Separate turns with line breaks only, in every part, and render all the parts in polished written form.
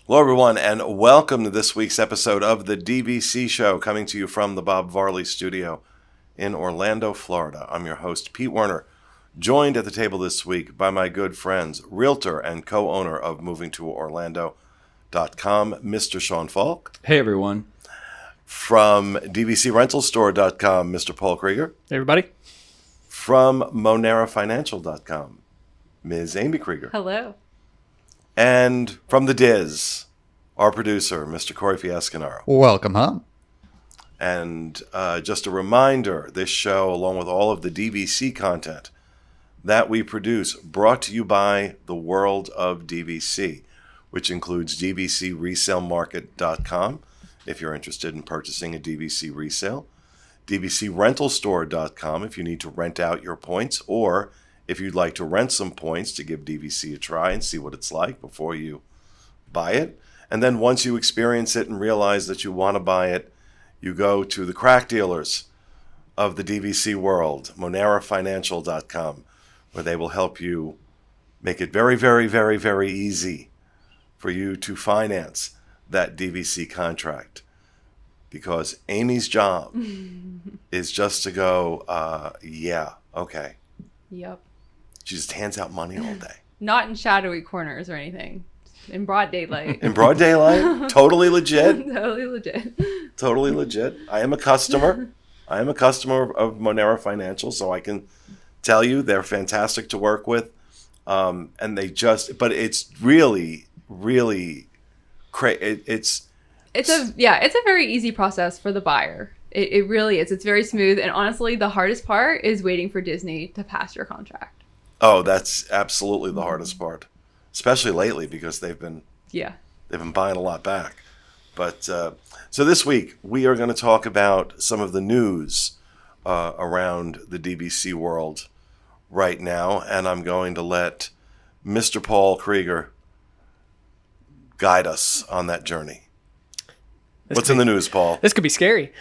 Hello, everyone, and welcome to this week's episode of the DVC Show, coming to you from the Bob Varley Studio in Orlando, Florida. I'm your host, Pete Werner, joined at the table this week by my good friends, realtor and co-owner of MovingToOrlando.com, Mr. Sean Falk.
Hey, everyone.
From DVCRentalStore.com, Mr. Paul Krieger.
Hey, everybody.
From Monerafinancial.com, Ms. Amy Krieger.
Hello.
And from the Diz, our producer, Mr. Corey Fiascanaro.
Welcome home.
And just a reminder, this show, along with all of the DVC content that we produce, brought to you by the world of DVC, which includes DVCResaleMarket.com, if you're interested in purchasing a DVC resale, DVCRentalStore.com, if you need to rent out your points, or if you'd like to rent some points to give DVC a try and see what it's like before you buy it. And then once you experience it and realize that you want to buy it, you go to the crack dealers of the DVC world, Monerafinancial.com, where they will help you make it very, very, very, very easy for you to finance that DVC contract. Because Amy's job is just to go, yeah, okay.
Yep.
She just hands out money all day.
Not in shadowy corners or anything. In broad daylight.
In broad daylight, totally legit.
Totally legit.
Totally legit. I am a customer. I am a customer of Monera Financial, so I can tell you they're fantastic to work with. And they just, but it's really, really it's
a very easy process for the buyer. It really is. It's very smooth. And honestly, the hardest part is waiting for Disney to pass your contract.
Oh, that's absolutely the hardest part, especially lately because they've been buying a lot back. But so this week we are going to talk about some of the news around the DVC world right now, and I'm going to let Mr. Paul Krieger guide us on that journey. What's in the news, Paul?
This could be scary.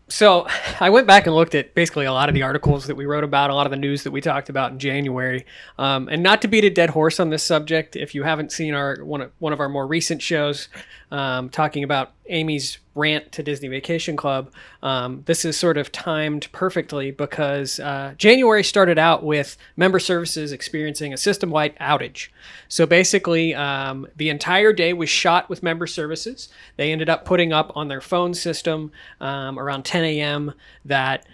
So I went back and looked at basically a lot of the articles that we wrote about, a lot of the news that we talked about in January. And not to beat a dead horse on this subject, if you haven't seen one of our more recent shows talking about Amy's rant to Disney Vacation Club, this is sort of timed perfectly because January started out with member services experiencing a system-wide outage. So basically, the entire day was shot with member services. They ended up putting up on their phone system around 10 a.m. that,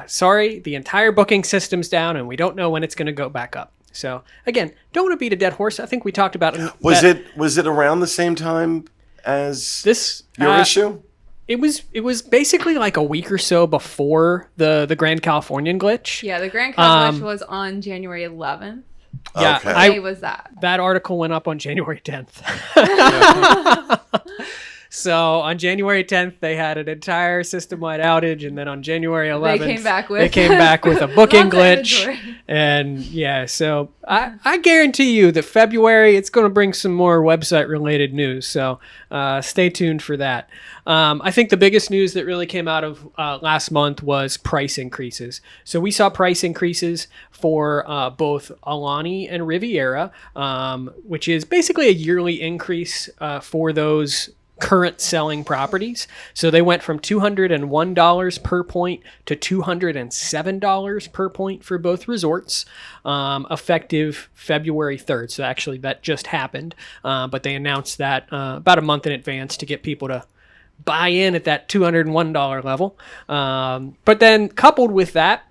sorry, the entire booking system's down and we don't know when it's going to go back up. So again, don't want to beat a dead horse. I think we talked about it.
Was it around the same time as
this
issue?
It was basically like a week or so before the Grand Californian glitch.
Yeah, the Grand Cal glitch was on January 11th.
Yeah,
okay.
What day was that?
That article went up on January 10th. So on January 10th, they had an entire system-wide outage, and then on January 11th,
they
came back with a booking glitch.
Inventory.
And yeah, so I guarantee you that February, it's going to bring some more website-related news. So stay tuned for that. I think the biggest news that really came out of last month was price increases. So we saw price increases for both Alani and Riviera, which is basically a yearly increase for those current selling properties. So they went from $201 per point to $207 per point for both resorts, effective February 3rd. So actually that just happened, but they announced that about a month in advance to get people to buy in at that $201 level. But then coupled with that,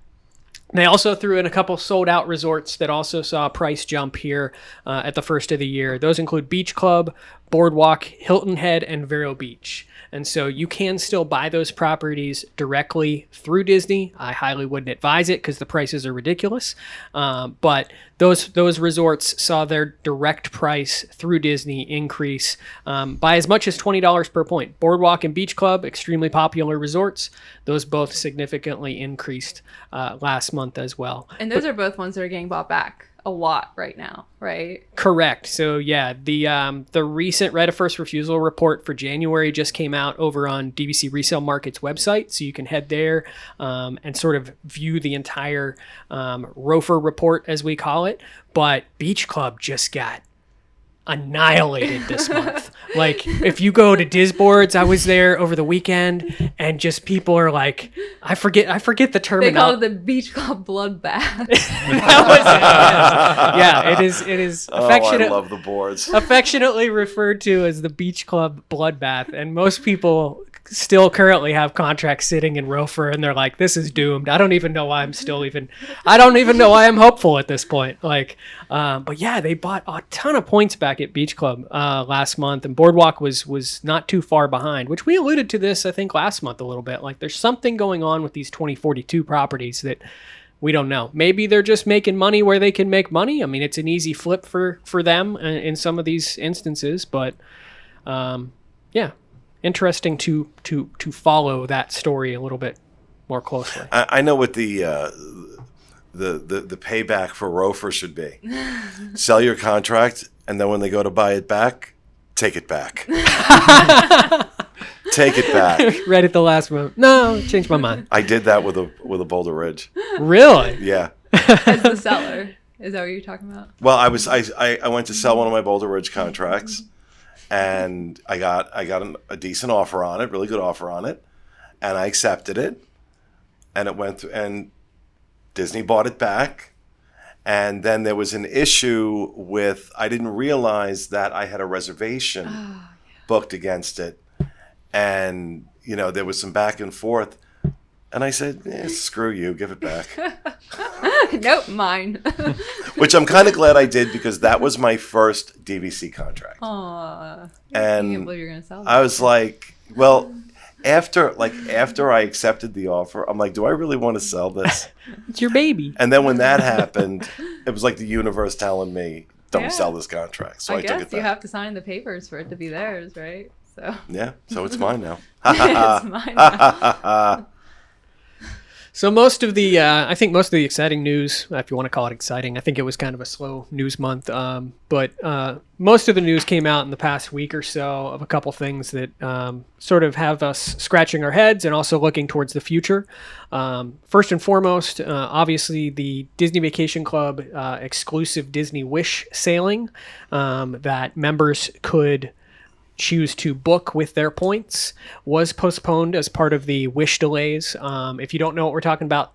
they also threw in a couple sold-out resorts that also saw a price jump here at the first of the year. Those include Beach Club, Boardwalk, Hilton Head, and Vero Beach. And so you can still buy those properties directly through Disney. I highly wouldn't advise it because the prices are ridiculous. But those resorts saw their direct price through Disney increase by as much as $20 per point. Boardwalk and Beach Club, extremely popular resorts. Those both significantly increased last month as well.
And those are both ones that are getting bought back a lot right now, right?
Correct. So yeah, the recent right of first refusal report for January just came out over on DVC Resale Market's website, so you can head there and sort of view the entire ROFR report, as we call it. But Beach Club just got annihilated this month. Like, if you go to Disboards, I was there over the weekend, and just people are like, I forget the
They
terminology.
call it the beach club bloodbath.
That was it. Yeah, it is
Oh, I love the boards.
affectionately referred to as the beach club bloodbath, and most people still currently have contracts sitting in Rofer, and they're like, this is doomed. I don't even know why I'm hopeful at this point. Like, but yeah, they bought a ton of points back at Beach Club last month, and Boardwalk was not too far behind, which we alluded to this, I think, last month a little bit. Like, there's something going on with these 2042 properties that we don't know. Maybe they're just making money where they can make money. I mean, it's an easy flip for them in some of these instances, but yeah, interesting to follow that story a little bit more closely.
I know what the payback for Rofer should be. Sell your contract, and then when they go to buy it back, take it back. Take it back.
Right at the last moment. No, changed my mind.
I did that with a Boulder Ridge.
Really?
Yeah.
As the seller. Is that what you're talking about?
Well, I went to sell one of my Boulder Ridge contracts, and I got a decent offer on it, really good offer on it, and I accepted it, and it went through, and Disney bought it back, and then there was an issue with, I didn't realize that I had a reservation booked against it, and there was some back and forth, and I said, screw you, give it back.
Nope, mine.
Which I'm kind of glad I did, because that was my first DVC contract.
Aww.
And
I can't believe you're going to sell that.
I was like, well, after I accepted the offer, I'm like, do I really want to sell this?
It's your baby.
And then when that happened, it was like the universe telling me, don't
Yeah.
sell this contract. So I took it
guess you
back.
have to sign the papers for it to be theirs, right? So
Yeah, so it's mine now.
it's mine now.
So I think most of the exciting news, if you want to call it exciting, I think it was kind of a slow news month. But most of the news came out in the past week or so of a couple things that sort of have us scratching our heads and also looking towards the future. First and foremost, obviously the Disney Vacation Club exclusive Disney Wish sailing that members could choose to book with their points was postponed as part of the Wish delays. If you don't know what we're talking about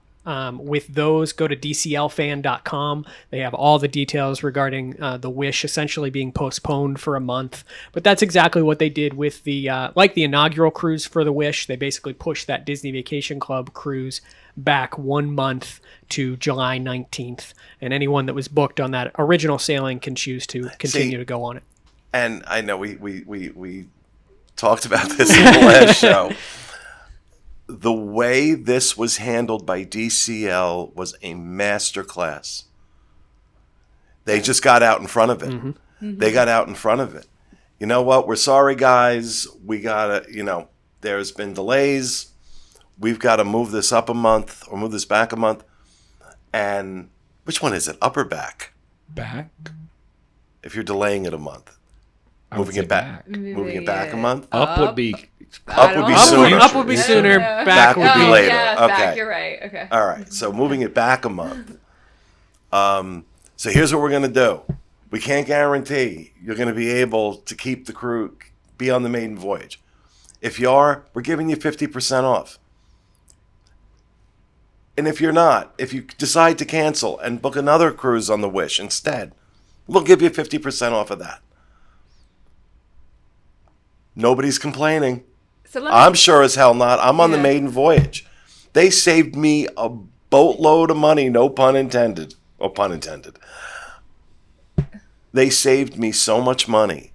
with those, go to dclfan.com. They have all the details regarding the Wish essentially being postponed for a month. But that's exactly what they did with the inaugural cruise for the Wish. They basically pushed that Disney Vacation Club cruise back 1 month to July 19th. And anyone that was booked on that original sailing can choose to continue to go on it.
And I know we talked about this in the last show. The way this was handled by DCL was a masterclass. They just got out in front of it. Mm-hmm. Mm-hmm. They got out in front of it. You know what? We're sorry, guys. We got to, there's been delays. We've got to move this up a month or move this back a month. And which one is it? Up or back?
Back?
If you're delaying it a month. Moving it back. Moving it back a month.
Up would be
sooner.
Up would be sooner.
Yeah.
Back would be
later.
Yeah,
Okay.
back, you're right. Okay.
All right. So moving it back a month. So here's what we're going to do. We can't guarantee you're going to be able to keep the crew, be on the maiden voyage. If you are, we're giving you 50% off. And if you're not, if you decide to cancel and book another cruise on the Wish instead, we'll give you 50% off of that. Nobody's complaining.
So
I'm sure as hell not. I'm on the maiden voyage. They saved me a boatload of money, no pun intended. Or pun intended. They saved me so much money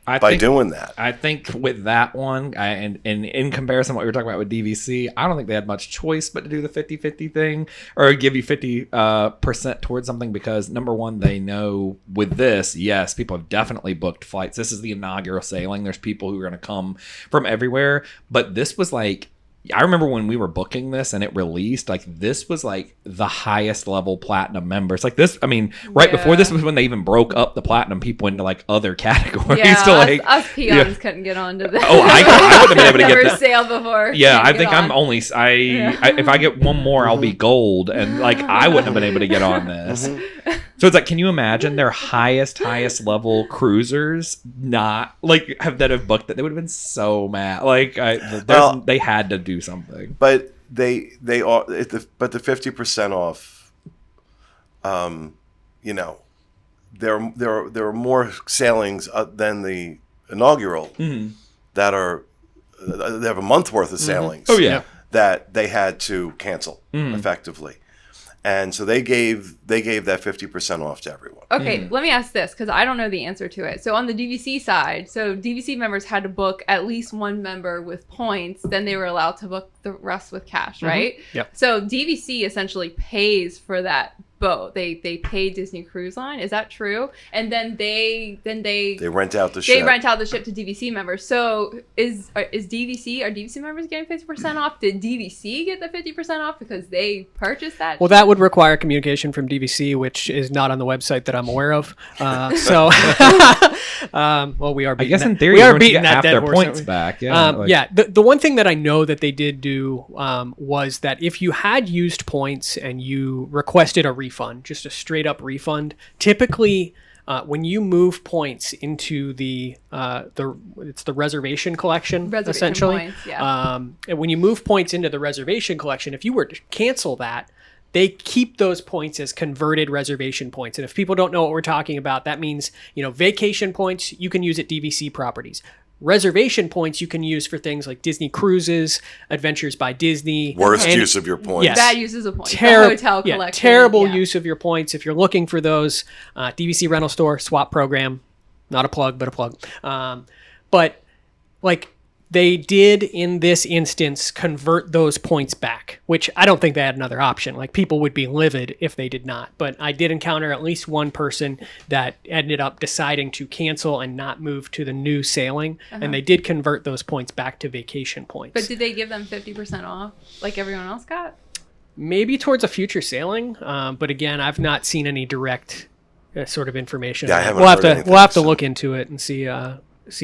by doing that.
I think with that one, and in comparison to what we were talking about with DVC, I don't think they had much choice but to do the 50-50 thing or give you 50% towards something because, number one, they know with this, yes, people have definitely booked flights. This is the inaugural sailing. There's people who are going to come from everywhere. But this was like I remember when we were booking this and it released, like this was like the highest level platinum members. Like this, I mean, right before this was when they even broke up the platinum people into like other categories.
Yeah,
to like
us peons couldn't get onto this.
Oh, I wouldn't have been able to get
Never
that.
sailed before.
Yeah,
Can't
I
get
think
on.
I'm only if I get one more, I'll be gold, and like I wouldn't have been able to get on this. So it's like, can you imagine their highest level cruisers not like have booked that? They would have been so mad. Like they had to do something.
But they are, but the 50% off, you know, there are more sailings than the inaugural that are they have a month worth of sailings.
Oh yeah,
that they had to cancel effectively. And so they gave that 50% off to everyone.
Okay, let me ask this because I don't know the answer to it. So on the DVC side, so DVC members had to book at least one member with points, then they were allowed to book the rest with cash, right?
Yep.
So DVC essentially pays for that boat. They pay Disney Cruise Line. Is that true? And then they
rent out the ship.
They rent out the ship to DVC members. So are DVC members getting 50% off? Did DVC get the 50% off because they purchased that?
Well, that would require communication from DVC, which is not on the website that I'm aware of. Well, we are.
I guess in
that,
theory,
we are
everyone should
beating
get
that
half
dead
their
horse,
points
aren't we?
back. Yeah,
Yeah. The one thing that I know that they did do was that if you had used points and you requested a refund, just a straight up refund, typically when you move points into it's the reservation collection, essentially.
Points, yeah.
And when you move points into the reservation collection, if you were to cancel that, they keep those points as converted reservation points. And if people don't know what we're talking about, that means, vacation points you can use at DVC properties. Reservation points you can use for things like Disney Cruises, Adventures by Disney.
Worst use of your points.
Yes.
Bad uses of points. The hotel collection.
Terrible use of your points. If you're looking for those, DVC rental store, swap program, not a plug, but a plug. But like they did in this instance convert those points back, which I don't think they had another option. Like people would be livid if they did not. But I did encounter at least one person that ended up deciding to cancel and not move to the new sailing. And they did convert those points back to vacation points.
But did they give them 50% off like everyone else got?
Maybe towards a future sailing. But again, I've not seen any direct sort of information.
Yeah, I haven't
we'll
heard
have
anything,
to
so.
look into it and see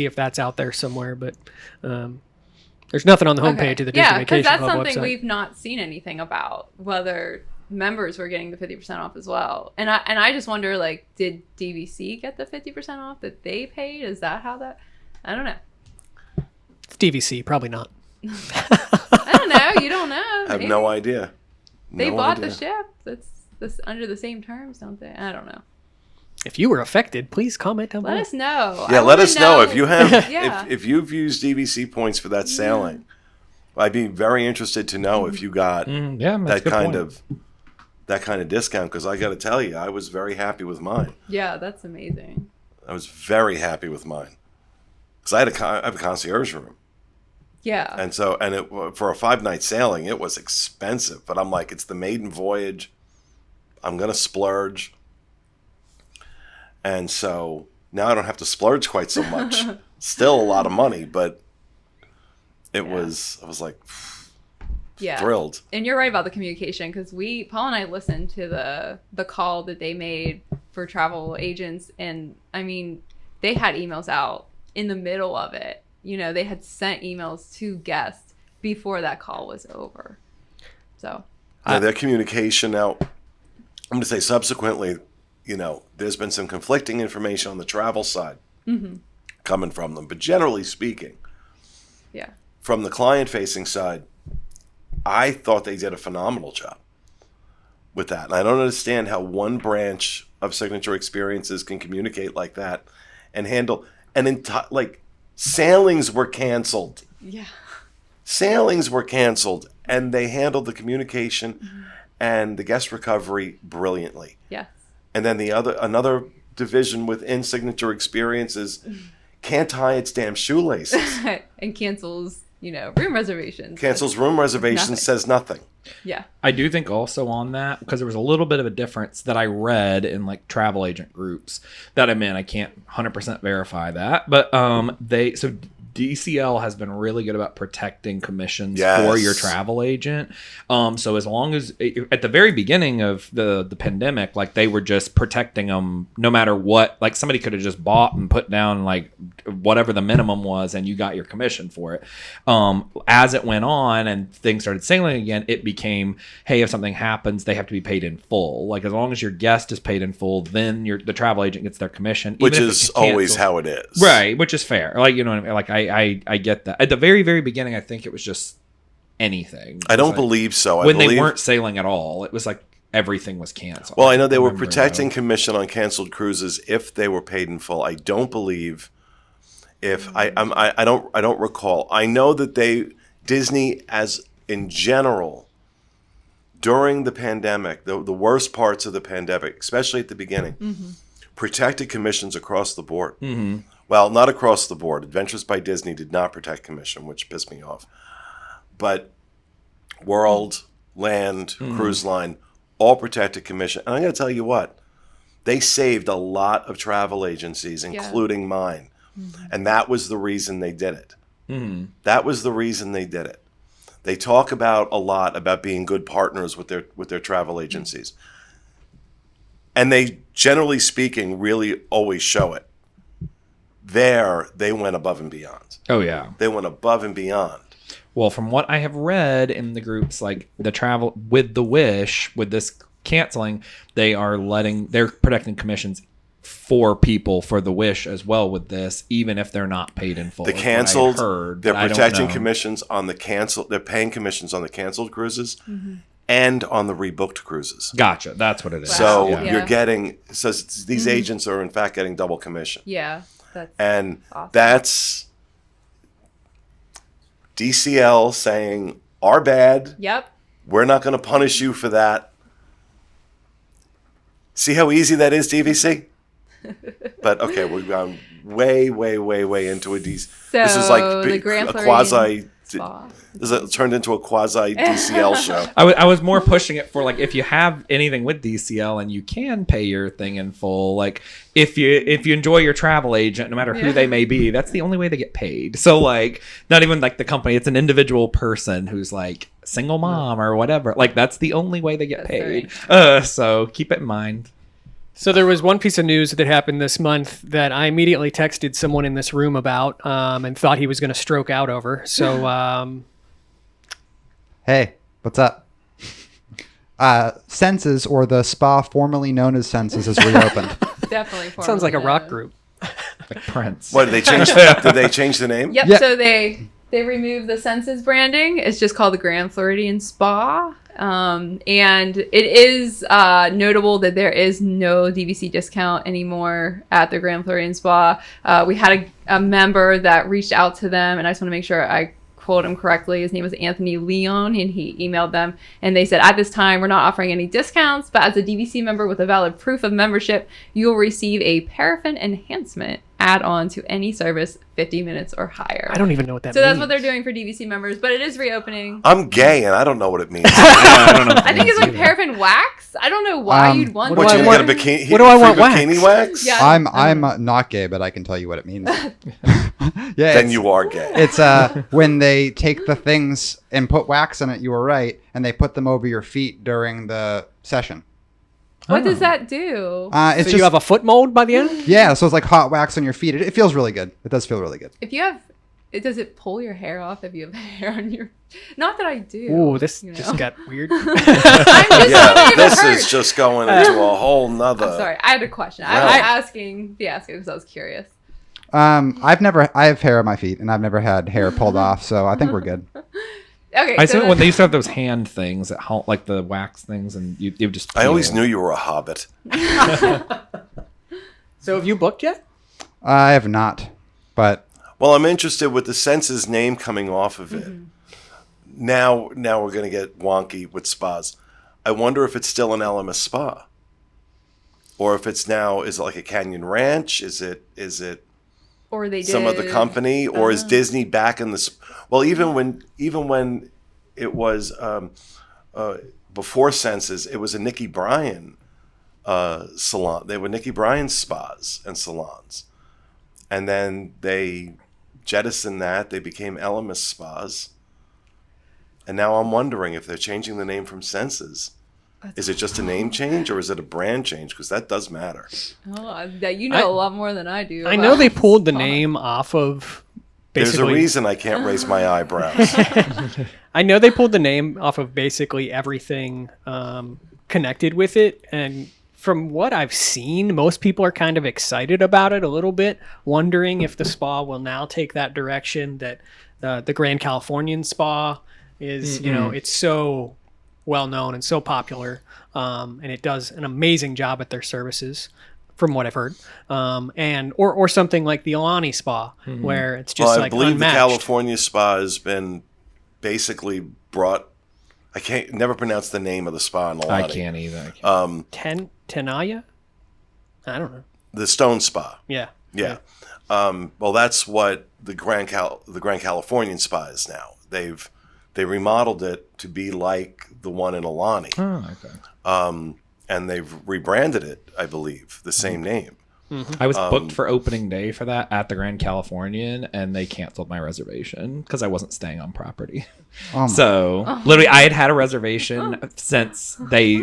if that's out there somewhere. But there's nothing on the homepage of the Disney Vacation
because that's
Club
something
website.
we've not seen anything about, whether members were getting the 50% off as well. And I just wonder, like, did DVC get the 50% off that they paid? Is that how that? I don't know.
It's DVC, probably not.
I don't know. You don't know.
I have
Maybe.
no idea.
They
No
bought
idea.
the ship. That's under the same terms, don't they? I don't know.
If you were affected, please comment down below.
Let us know.
Yeah,
I
let
wanna
us know if you have
Yeah.
if you've used DVC points for that sailing. I'd be very interested to know if you got that kind of discount, because I got to tell you, I was very happy with mine.
Yeah, that's amazing.
I was very happy with mine because I have a concierge room,
Yeah.
and so for a 5-night sailing, it was expensive. But I'm like, it's the maiden voyage. I'm gonna splurge. And so now I don't have to splurge quite so much. Still a lot of money, but I was like thrilled.
And you're right about the communication, because Paul and I listened to the call that they made for travel agents, and I mean, they had emails out in the middle of it. They had sent emails to guests before that call was over. So
Their communication now, I'm going to say subsequently, there's been some conflicting information on the travel side coming from them. But generally speaking, from the client-facing side, I thought they did a phenomenal job with that. And I don't understand how one branch of Signature Experiences can communicate like that and handle sailings were canceled.
yeah.
Sailings were canceled, and they handled the communication and the guest recovery brilliantly.
Yes.
And then another division within Signature Experiences can't tie its damn shoelaces.
And cancels, room reservations.
Cancels room reservations,
Nothing.
says nothing.
Yeah.
I do think also on that, because there was a little bit of a difference that I read in like travel agent groups that I'm in. I can't 100% verify that, but DCL has been really good about protecting commissions
Yes.
for your travel agent. So as long as at the very beginning of the pandemic, like they were just protecting them no matter what. Like somebody could have just bought and put down like whatever the minimum was, and you got your commission for it. As it went on and things started sailing again, it became, hey, if something happens, they have to be paid in full. Like as long as your guest is paid in full, then the travel agent gets their commission,
Which
even if
is
it cancels.
always how it is.
Right, which is fair. Like, you know what I mean? Like, I get that. At the very, very beginning, I think it was just anything.
I don't
Like,
believe so.
when they weren't sailing at all, it was like everything was canceled.
Well, I know they were
remember,
protecting commission on canceled cruises if they were paid in full. I don't believe if I don't recall. I know that Disney as in general during the pandemic, the worst parts of the pandemic, especially at the beginning, protected commissions across the board. Well, not across the board. Adventures by Disney did not protect commission, which pissed me off. But World, Land, Cruise Line, all protected commission. And I'm going to tell you what, they saved a lot of travel agencies, including mine. And that was the reason they did it. That was the reason they did it. They talk about a lot about being good partners with their travel agencies. And they, generally speaking, really always show it. There, they went above and beyond.
Oh, yeah.
They went above and beyond.
Well, from what I have read in the groups, like the travel with the Wish, with this canceling, they're protecting commissions for people for the Wish as well with this, even if they're not paid in full.
The
is what I
canceled,
heard,
they're
but I don't
protecting
know.
commissions on the canceled, they're paying commissions on the canceled cruises and on the rebooked cruises.
Gotcha. That's what it is.
Wow.
So
Yeah.
you're getting, so these agents are in fact getting double commission.
Yeah. That's
And
awesome.
that's DCL saying, our bad,
Yep.
we're not going to punish you for that. See how easy that is, DVC? But okay, we've gone way into a this is like
the Grand
a
Floridian
quasi.
Spa.
This is turned into a quasi DCL show.
I was more pushing it for like if you have anything with DCL and you can pay your thing in full, like if you enjoy your travel agent, no matter who they may be, that's the only way they get paid. So like not even like the company, it's an individual person who's like single mom or whatever. Like that's the only way they get
That's
paid.
right.
So keep it in mind.
So there was one piece of news that happened this month that I immediately texted someone in this room about and thought he was going to stroke out over. So
Hey, what's up? Senses, or the spa formerly known as Senses, is reopened.
Definitely.
sounds like a rock
known.
group.
Like Prince.
What did they change? Did they change the name?
Yep.
Yeah.
So they removed the Senses branding. It's just called the Grand Floridian Spa. And it is notable that there is no DVC discount anymore at the Grand Floridian Spa. We had a member that reached out to them, and I just want to make sure I quote him correctly. His name was Anthony Leon, and he emailed them, and they said, at this time, we're not offering any discounts, but as a DVC member with a valid proof of membership, you will receive a paraffin enhancement add-on to any service 50 minutes or higher.
I don't even know what that
So
means.
that's what they're doing for DVC members, but it is reopening.
I'm gay and I don't know what it means.
I don't know.
I think it's like paraffin wax. I don't know why you'd want
what
What,
do
you
I
can
want-
get a bikini?
what do I want
free bikini wax?
Yeah.
I'm not gay, but I can tell you what it means. Yeah,
Then you are gay.
It's when they take the things and put wax on it. You were right, and they put them over your feet during the session.
What does that do?
It's
So
just
you have a foot mold by the end?
yeah, so it's like hot wax on your feet. It feels really good. It does feel really good.
If you have, does it pull your hair off if you have hair on your? Not that I do.
Ooh, this
you know.
just got weird.
I'm just saying
Yeah,
it
this
hurts.
is just going into a whole nother.
I'm sorry, I had a question. I
Well-
was asking because I was curious.
I have hair on my feet, and I've never had hair pulled off, so I think we're good.
Okay,
I
so
said when they used to have those hand things that like the wax things, and you would just.
I always
peel.
knew you were a hobbit.
So have you booked yet?
I have not, but
Well, I'm interested with the Senses name coming off of it. Now we're going to get wonky with spas. I wonder if it's still an LMS spa, or if it's now is it like a Canyon Ranch? Is it
or they did
some other company, or is Disney back in the? Well, even when it was before Senses, it was a Nikki Bryan salon. They were Nikki Bryan spas and salons, and then they jettisoned that. They became Elemis Spas. And now I'm wondering if they're changing the name from Senses. Is it just a name change or is it a brand change? Because that does matter.
Oh, you know a lot more than I do.
I know they pulled the
spas.
name off of.
There's a reason I can't raise my eyebrows.
I know they pulled the name off of basically everything connected with it, and from what I've seen, most people are kind of excited about it a little bit, wondering if the spa will now take that direction that the Grand Californian Spa is. You know, it's so well known and so popular, and it does an amazing job at their services, from what I've heard, and or something like the Alani Spa, where it's just
I believe
unmatched.
the California Spa has been basically brought. I can't never pronounce the name of the spa in Alani.
I can't either.
Tenaya? I don't know.
The Stone Spa.
Yeah.
Yeah. Well, that's what the Grand Californian Spa is now. They remodeled it to be like the one in Alani.
Oh, okay.
And they've rebranded it, I believe, the same name.
I was booked for opening day for that at the Grand Californian, and they canceled my reservation because I wasn't staying on property. Literally, I had a reservation since they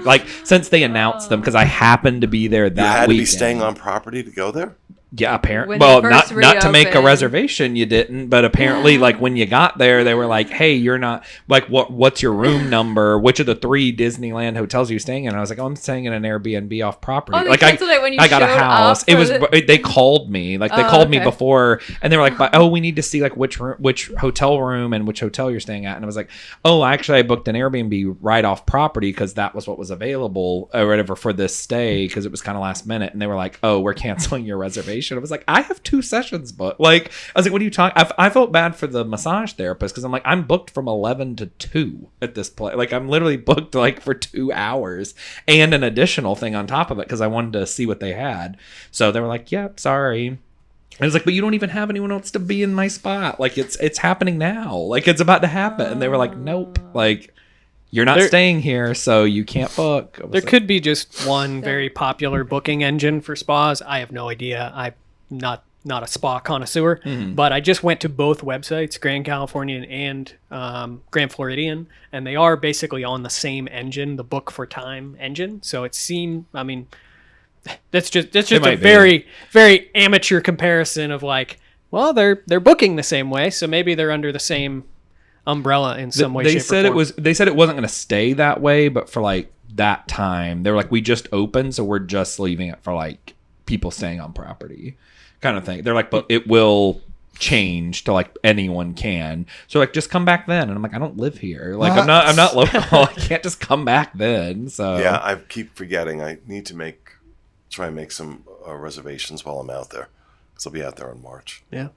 announced them because I happened to be there that
You had to be
weekend.
staying on property to go there?
Yeah, apparently.
When
Well,
they
not
first
to make a
reopened.
reservation, you didn't. But apparently, like when you got there, they were like, "Hey, you're not like what's your room number? Which of the 3 Disneyland hotels are you staying in?" And I was like, "Oh, I'm staying in an Airbnb off property."
Oh, they
like
canceled it when you
I got a
showed
house.
up
It
for
was
the-
they called me like they
Oh,
called me
okay.
before, and they were like, "Oh, we need to see like which hotel room and which hotel you're staying at." And I was like, "Oh, actually, I booked an Airbnb right off property because that was what was available or whatever for this stay because it was kind of last minute." And they were like, "Oh, we're canceling your reservation." I was like, "I have 2 sessions booked." Like, I was like, "What are you talking?" I felt bad for the massage therapist because I'm like, I'm booked from 11 to 2 at this place. Like, I'm literally booked like for 2 hours and an additional thing on top of it because I wanted to see what they had. So they were like, "Yeah, sorry." And I was like, "But you don't even have anyone else to be in my spot. Like, it's happening now. Like, it's about to happen." And they were like, "Nope. Like, you're not staying here, so you can't book." I was
There
like,
could be just one very popular booking engine for spas. I have no idea. I'm not a spa connoisseur, but I just went to both websites, Grand Californian and Grand Floridian, and they are basically on the same engine, the Book for Time engine. So it seemed, I mean, that's just a
might be.
very, very amateur comparison of like, well, they're booking the same way, so maybe they're under the same umbrella in some way,
they
shape,
said
or form.
they said it wasn't going to stay that way, but for like that time, they were like, "We just opened, so we're just leaving it for like people staying on property." Kind of thing. They're like, "But it will change to like anyone can." So like, just come back then. And I'm like, I don't live here. Like, I'm not local. I can't just come back then. So
Yeah, I keep forgetting. I need to try and make some reservations while I'm out there because I'll be out there in March.
Yeah.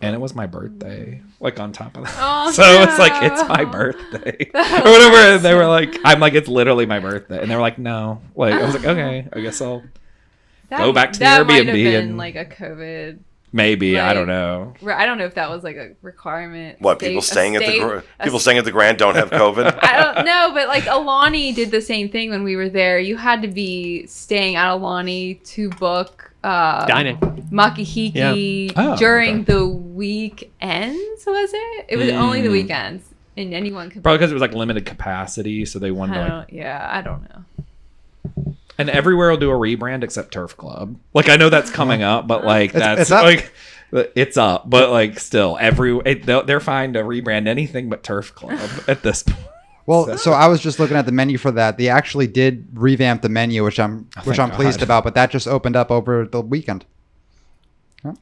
And it was my birthday, like on top of that.
Oh,
So it's like, it's my birthday or whatever. And they were like, I'm like, it's literally my birthday. And they were like, no. Like, I was like, okay, I guess I'll go back to the
that might
Airbnb
have been
and-
like a COVID.
maybe, I
Like,
don't know.
I don't know if that was like a requirement.
What, people staying at the Grand don't have COVID?
I don't know, but like Alani did the same thing when we were there. You had to be staying at Alani to book
Dining.
Makihiki
Yeah. Oh,
during
okay.
the weekends, was it? It was only the weekends. And anyone could
Probably because it was like limited capacity. So they wanted to like,
I don't know.
and everywhere will do a rebrand except Turf Club. Like, I know that's coming up, but like
It's
that's
up.
like it's up, but like still they're fine to rebrand anything but Turf Club at this point.
Well, so I was just looking at the menu for that. They actually did revamp the menu, which I'm
thank
pleased
God.
about. But that just opened up over the weekend.
Yeah,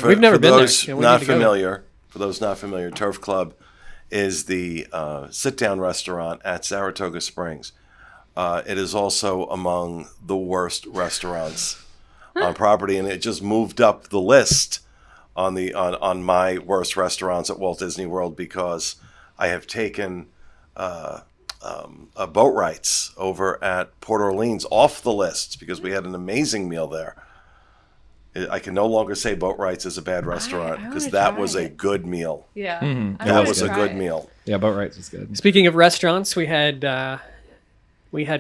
we've never been there.
those
Yeah, we
not
need to go.
familiar, for those not familiar, Turf Club is the sit-down restaurant at Saratoga Springs. It is also among the worst restaurants on property, and it just moved up the list on my worst restaurants at Walt Disney World because I have taken boat rights over at Port Orleans off the list because we had an amazing meal there. I can no longer say Boat Rights is a bad restaurant
I
because
wanna
that
try
was a
it.
good meal.
Yeah.
Mhm.
I
That
wanna
was a
try
good
it.
meal.
Yeah, Boat Rights was good.
Speaking of restaurants, we had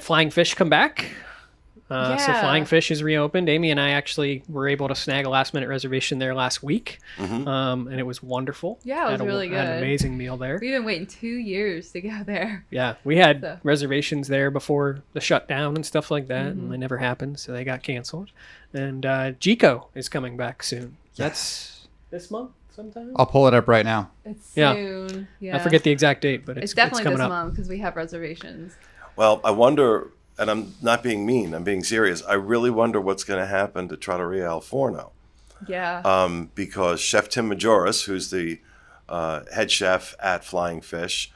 Flying Fish come back. So
Yeah.
Flying Fish is reopened. Amy and I actually were able to snag a last-minute reservation there last week, and it was wonderful.
Yeah, it was really
Had an
good.
amazing meal there.
We've been waiting 2 years to go there.
Yeah, we had
So-
reservations there before the shutdown and stuff like that, and they never happened, so they got canceled. And Jico is coming back soon. That's this month sometime.
I'll pull it up right now.
It's
Yeah.
soon. Yeah.
I forget the exact date, but
It's definitely
coming
this
up.
month because we have reservations.
Well, I wonder, and I'm not being mean, I'm being serious. I really wonder what's going to happen to Trattoria Al Forno.
Yeah.
Because Chef Tim Majoris, who's the head chef at Flying Fish,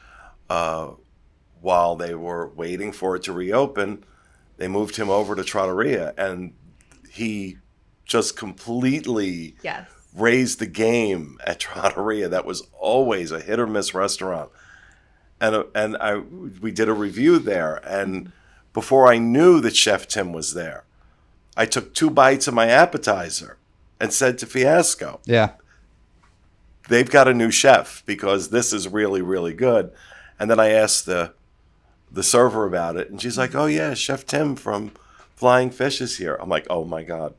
while they were waiting for it to reopen, they moved him over to Trattoria, and he just completely
Yes.
raised the game at Trattoria. That was always a hit or miss restaurant. And we did a review there, and before I knew that Chef Tim was there, I took 2 bites of my appetizer and said to Fiasco,
Yeah.
they've got a new chef because this is really, really good. And then I asked the server about it, and she's like, oh yeah, Chef Tim from Flying Fish is here. I'm like, oh my God.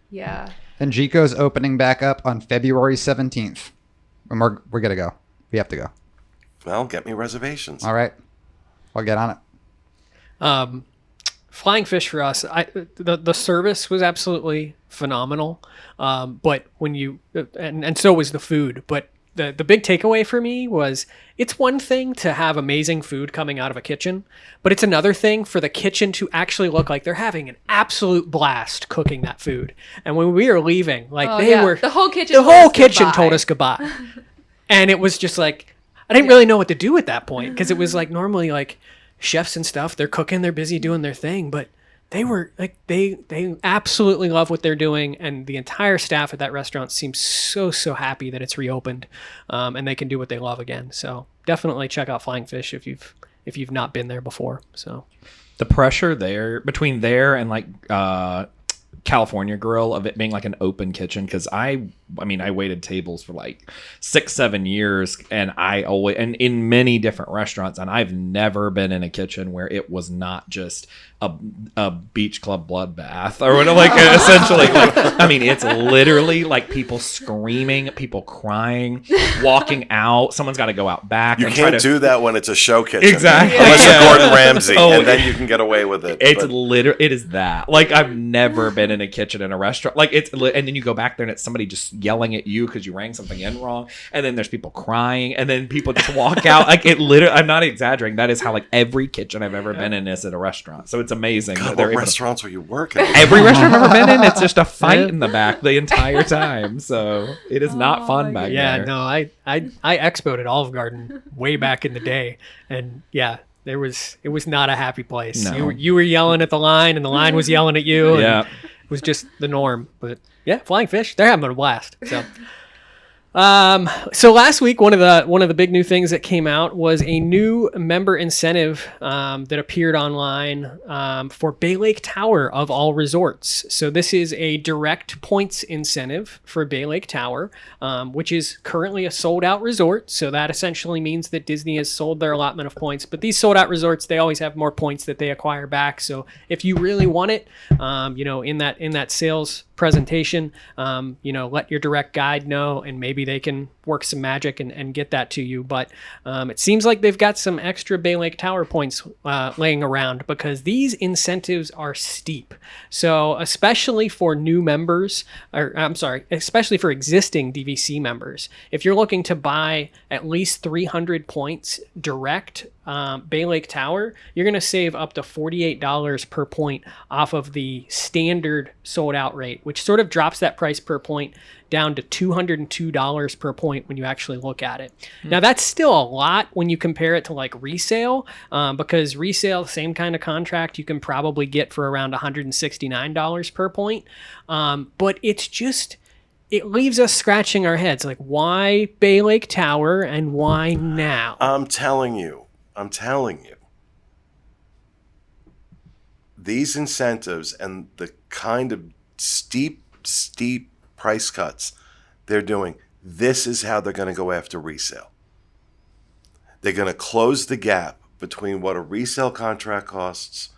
Yeah.
And Jico's opening back up on February 17th. And we're going to go. We have to go.
Well, get me reservations.
All right. I'll get on it.
Flying Fish for us, the service was absolutely phenomenal. But when you and so was the food. But the big takeaway for me was it's one thing to have amazing food coming out of a kitchen, but it's another thing for the kitchen to actually look like they're having an absolute blast cooking that food. And when we were leaving, like
Oh,
they
yeah.
were
The whole kitchen
the
told
whole
us
kitchen
goodbye.
told us goodbye. And it was just like I didn't really know what to do at that point because it was like normally like chefs and stuff, they're cooking, they're busy doing their thing, but they were like they absolutely love what they're doing, and the entire staff at that restaurant seems so happy that it's reopened, and they can do what they love again. So definitely check out Flying Fish if you've not been there before. So
The pressure there between there and like California Grill of it being like an open kitchen, because I mean I waited tables for like 6-7 years, and I always and in many different restaurants, and I've never been in a kitchen where it was not just a beach club bloodbath or whatever, like essentially like, I mean it's literally like people screaming, people crying, walking out, someone's got to go out back.
You
and try
can't
to
do that when it's a show kitchen.
Exactly.
Unless
Yeah.
you're Gordon Ramsay,
Oh,
and then you can get away with it.
It's
But
literally, it is that. Like, I've never been in a kitchen in a restaurant. Like, and then you go back there and it's somebody just yelling at you because you rang something in wrong. And then there's people crying. And then people just walk out. Like, it literally, I'm not exaggerating. That is how, like, every kitchen I've ever been in is at a restaurant. So it's amazing. that
God,
they're
what
able to-
restaurants were you working at?
Every restaurant I've ever been in, it's just a fight in the back the entire time. So it is not fun back
yeah,
there.
no, I expoed at Olive Garden way back in the day, and yeah. It was not a happy place.
No.
You were yelling at the line, and the line was yelling at you. and
Yeah.
it was just the norm. But yeah, Flying Fish, they're having a blast. So last week, one of the big new things that came out was a new member incentive that appeared online for Bay Lake Tower of all resorts. So this is a direct points incentive for Bay Lake Tower, which is currently a sold out resort. So that essentially means that Disney has sold their allotment of points. But these sold out resorts, they always have more points that they acquire back. So if you really want it, in that sales presentation, let your direct guide know, and maybe they can work some magic and get that to you. But it seems like they've got some extra Bay Lake Tower points laying around, because these incentives are steep. So especially for new members, especially for existing DVC members, if you're looking to buy at least 300 points direct Bay Lake Tower, you're going to save up to $48 per point off of the standard sold out rate, which sort of drops that price per point down to $202 per point when you actually look at it. Now, that's still a lot when you compare it to like resale, because resale, same kind of contract, you can probably get for around $169 per point. But it's just, it leaves us scratching our heads. Like, why Bay Lake Tower and why now?
I'm telling you. These incentives and the kind of steep price cuts they're doing, this is how they're going to go after resale. They're going to close the gap between what a resale contract costs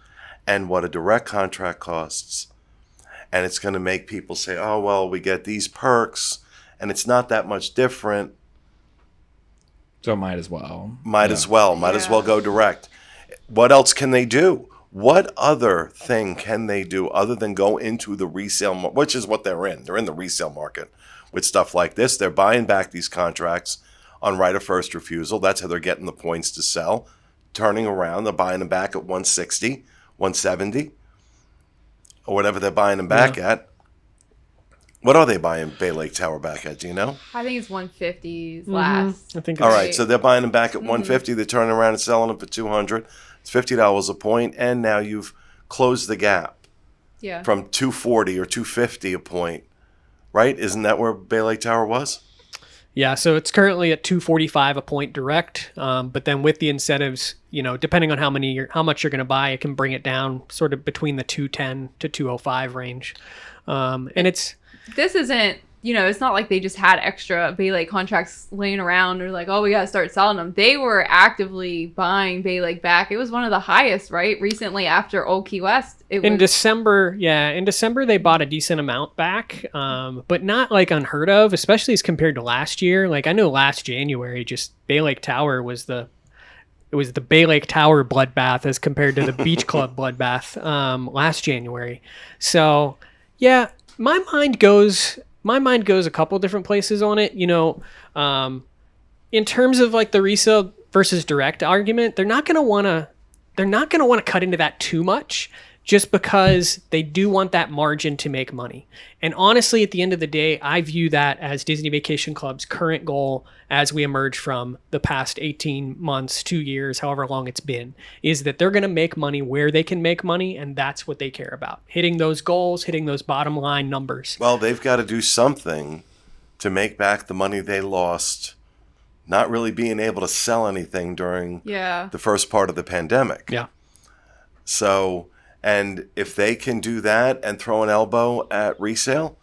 and what a direct contract costs. And it's going to make people say, oh, well, we get these perks and it's not that much different.
So might as well.
Might as well
Yeah.
go direct. What else can they do? What other thing can they do other than go into the resale, which is what they're in. They're in the resale market with stuff like this. They're buying back these contracts on right of first refusal. That's how they're getting the points to sell. Turning around, they're buying them back at 160, 170, or whatever they're buying them back at. What are they buying Bay Lake Tower back at? Do you know?
I think it's 150s last.
I think
All
it's,
right, so they're buying them back at 150. They're turning around and selling them for 200. It's $50 a point, and now you've closed the gap
Yeah.
from 240 or 250 a point, right? Isn't that where Bay Lake Tower was?
Yeah, so it's currently at 245 a point direct, but then with the incentives, depending on how much you're going to buy, it can bring it down sort of between the 210 to 205 range, and it's.
This isn't, it's not like they just had extra Bay Lake contracts laying around or like, oh, we got to start selling them. They were actively buying Bay Lake back. It was one of the highest, right? Recently after Old Key West.
In December, they bought a decent amount back, but not like unheard of, especially as compared to last year. Like I know last January, just Bay Lake Tower was the Bay Lake Tower bloodbath as compared to the Beach Club bloodbath last January. So yeah, my mind goes a couple different places on it. In terms of like the resale versus direct argument, they're not going to want to cut into that too much, just because they do want that margin to make money. And honestly, at the end of the day, I view that as Disney Vacation Club's current goal as we emerge from the past 18 months, 2 years, however long it's been, is that they're going to make money where they can make money, and that's what they care about. Hitting those goals, hitting those bottom line numbers.
Well, they've got to do something to make back the money they lost not really being able to sell anything during the first part of the pandemic.
Yeah.
So, and if they can do that and throw an elbow at resale,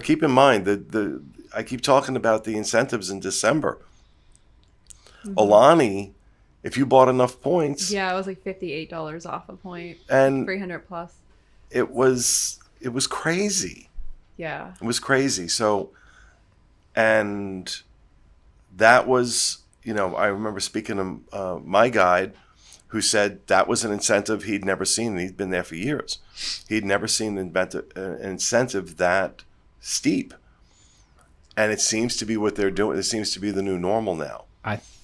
keep in mind that I keep talking about the incentives in December. Alani, if you bought enough points,
Yeah, it was like $58 off a point.
and
300 plus.
it was crazy.
Yeah.
It was crazy. So, and that was, I remember speaking to my guide who said that was an incentive he'd never seen, and he'd been there for years. He'd never seen an incentive that steep. And it seems to be what they're doing. It seems to be the new normal now.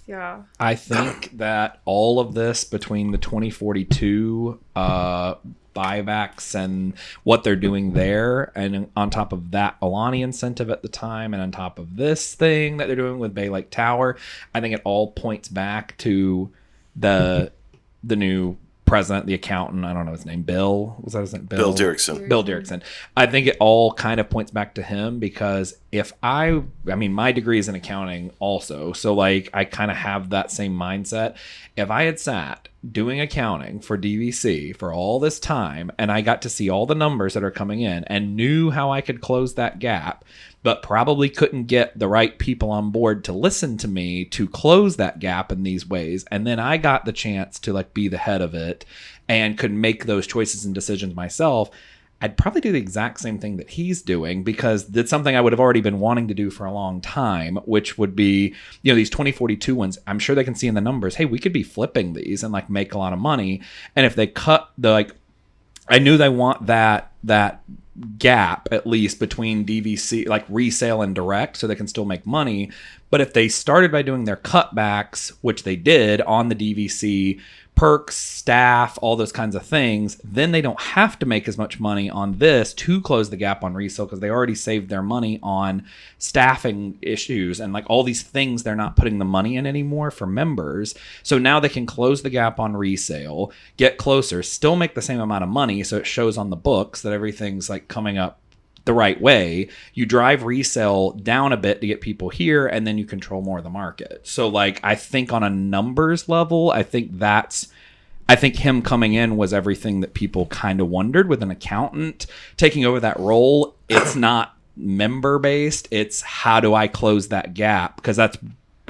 Yeah.
I think that all of this between the 2042 buybacks and what they're doing there, and on top of that Alani incentive at the time, and on top of this thing that they're doing with Bay Lake Tower, I think it all points back to the new president, the accountant, I don't know his name, Bill. Was that his name?
Bill Derrickson.
Bill Derrickson. I think it all kind of points back to him, because my degree is in accounting also. So like I kind of have that same mindset. If I had sat doing accounting for DVC for all this time, and I got to see all the numbers that are coming in and knew how I could close that gap, but probably couldn't get the right people on board to listen to me to close that gap in these ways, and then I got the chance to like be the head of it and could make those choices and decisions myself, I'd probably do the exact same thing that he's doing, because it's something I would have already been wanting to do for a long time, which would be, these 2042 ones. I'm sure they can see in the numbers, hey, we could be flipping these and like make a lot of money. And if they cut I knew they want that gap at least between DVC, like resale and direct, so they can still make money. But if they started by doing their cutbacks, which they did on the DVC, perks, staff, all those kinds of things, then they don't have to make as much money on this to close the gap on resale, because they already saved their money on staffing issues and like all these things they're not putting the money in anymore for members. So now they can close the gap on resale, get closer, still make the same amount of money, so it shows on the books that everything's like coming up the right way. You drive resale down a bit to get people here, and then you control more of the market. So like I think on a numbers level, I think him coming in was everything that people kind of wondered, with an accountant taking over that role. It's not member based, it's how do I close that gap, because that's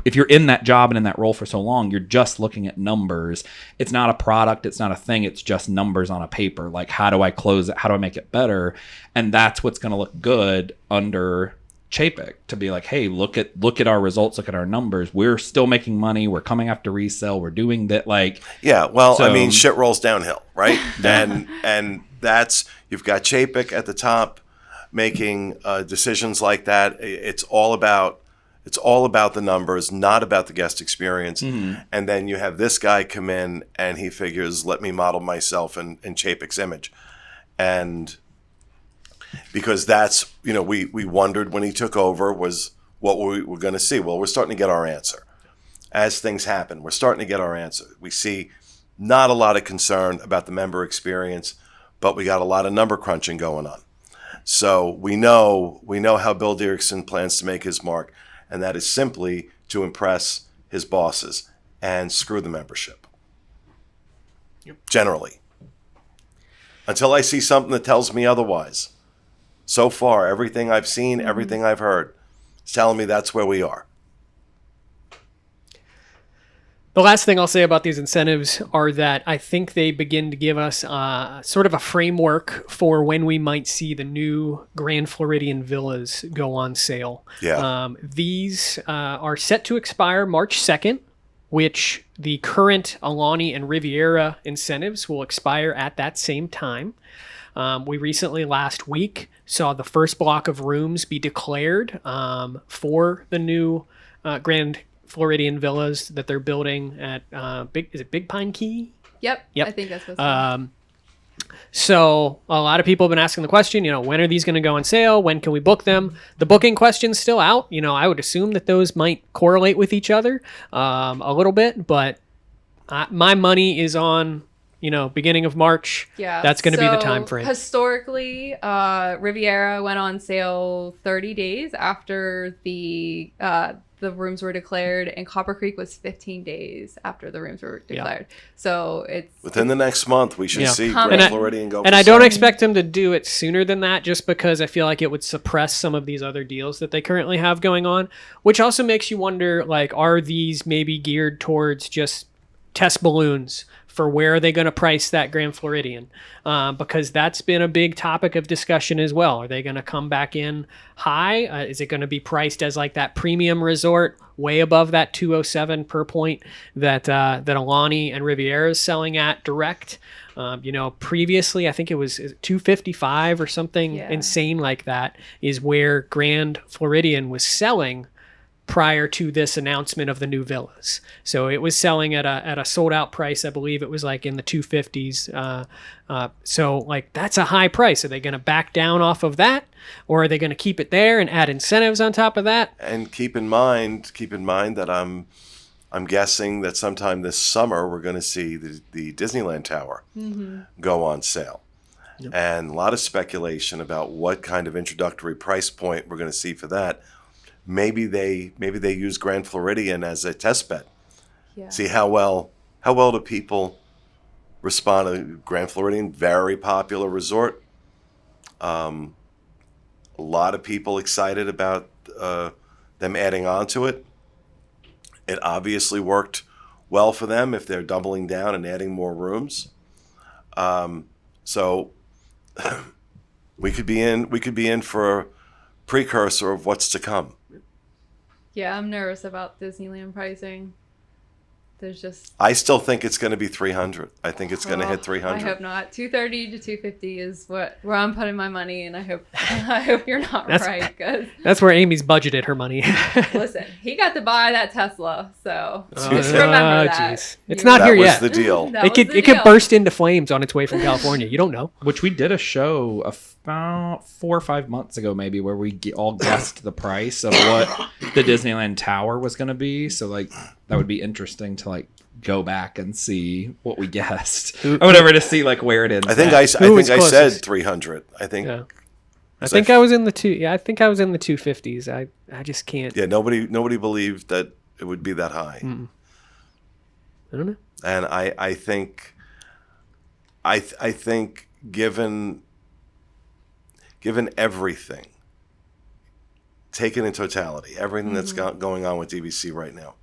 if you're in that job and in that role for so long, you're just looking at numbers. It's not a product, it's not a thing, it's just numbers on a paper. Like, how do I close it? How do I make it better? And that's what's going to look good under Chapek, to be like, hey, look at our results, look at our numbers. We're still making money. We're coming after resale. We're doing that. Like,
yeah, well,
so,
I mean, shit rolls downhill, right? and that's, you've got Chapek at the top making decisions like that. It's all about the numbers, not about the guest experience.
Mm-hmm.
And then you have this guy come in and he figures, let me model myself in Chapek's image. And because that's, we wondered when he took over was what we were going to see. Well, we're starting to get our answer. As things happen, we're starting to get our answer. We see not a lot of concern about the member experience, but we got a lot of number crunching going on. So we know how Bill Derrickson plans to make his mark, and that is simply to impress his bosses and screw the membership.
Yep.
Generally. Until I see something that tells me otherwise. So far, everything I've seen, everything I've heard, is telling me that's where we are.
The last thing I'll say about these incentives are that I think they begin to give us sort of a framework for when we might see the new Grand Floridian villas go on sale.
Yeah.
These are set to expire March 2nd, which the current Alani and Riviera incentives will expire at that same time. We recently, last week, saw the first block of rooms be declared for the new Grand Floridian villas that they're building at Big Pine Key?
Yep.
Yep.
I think that's what's
So a lot of people have been asking the question, when are these going to go on sale? When can we book them? The booking question's still out. I would assume that those might correlate with each other a little bit, but my money is on beginning of March.
Yeah,
that's going to be the time frame.
Historically, Riviera went on sale 30 days after the rooms were declared, and Copper Creek was 15 days after the rooms were declared. Yeah. So it's
within the next month we should see
Grand
Floridian go.
And I don't expect them to do it sooner than that, just because I feel like it would suppress some of these other deals that they currently have going on, which also makes you wonder, like, are these maybe geared towards just test balloons for where are they going to price that Grand Floridian? Because that's been a big topic of discussion as well. Are they going to come back in high? Is it going to be priced as like that premium resort way above that 207 per point that Alani and Riviera is selling at direct? Previously, I think it was 255 or something insane like that is where Grand Floridian was selling prior to this announcement of the new villas. So it was selling at a sold out price. I believe it was like in the 250s. So like that's a high price. Are they going to back down off of that, or are they going to keep it there and add incentives on top of that?
And keep in mind that I'm guessing that sometime this summer we're going to see the Disneyland Tower go on sale. Yep. And a lot of speculation about what kind of introductory price point we're going to see for that. Maybe they use Grand Floridian as a test bed. Yeah. See how well do people respond to Grand Floridian, very popular resort. A lot of people excited about them adding on to it. It obviously worked well for them if they're doubling down and adding more rooms. So we could be in for a precursor of what's to come.
Yeah, I'm nervous about Disneyland pricing. There's just...
I still think it's going to be 300. I think it's going to hit 300.
I hope not. 230 to 250 is where I'm putting my money, and I hope you're not right. Cause
that's where Amy's budgeted her money.
Listen, he got to buy that Tesla, so just remember that.
Geez. It's not here yet.
That was the deal.
It could burst into flames on its way from California. You don't know.
Which we did a show about 4 or 5 months ago, maybe, where we all guessed the price of what the Disneyland Tower was going to be. So like that would be interesting to like go back and see what we guessed or whatever to see like where it is.
I think I said 300. I think.
Yeah. I think I was in the 250s. I just can't.
Yeah, nobody believed that it would be that high.
Mm-mm. I don't know.
And I think given everything taken in totality, everything that's going on with DVC right now,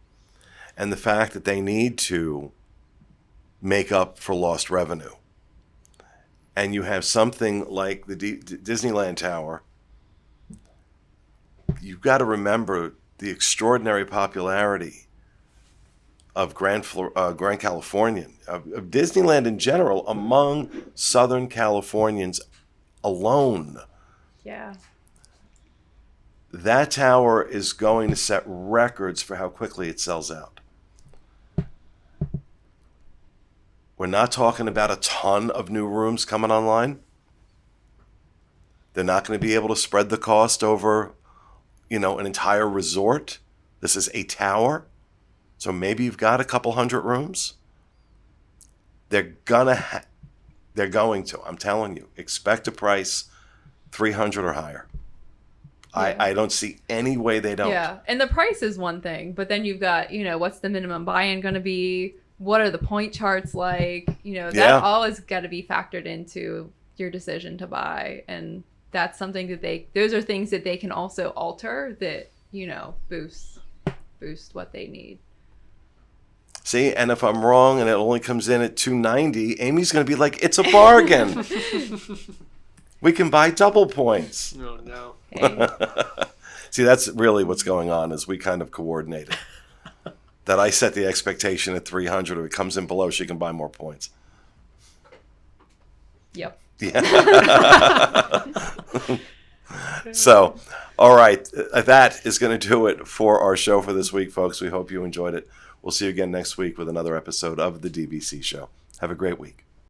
and the fact that they need to make up for lost revenue, and you have something like the Disneyland Tower, you've got to remember the extraordinary popularity of Grand Californian, of Disneyland in general, among Southern Californians alone.
Yeah.
That tower is going to set records for how quickly it sells out. We're not talking about a ton of new rooms coming online. They're not going to be able to spread the cost over, an entire resort. This is a tower. So maybe you've got a couple hundred rooms. They're going to, I'm telling you, expect a price 300 or higher.
Yeah.
I don't see any way they don't.
Yeah, and the price is one thing, but then you've got, what's the minimum buy-in going to be? What are the point charts like? That all has got to be factored into your decision to buy. And that's something that those are things that they can also alter that, boost what they need.
See, and if I'm wrong and it only comes in at $290, Amy's going to be like, it's a bargain. We can buy double points.
Oh, no.
Hey.
See, that's really what's going on, is we kind of coordinated. That I set the expectation at 300. If it comes in below, she can buy more points.
Yep.
Yeah. So, all right. That is going to do it for our show for this week, folks. We hope you enjoyed it. We'll see you again next week with another episode of the DVC Show. Have a great week.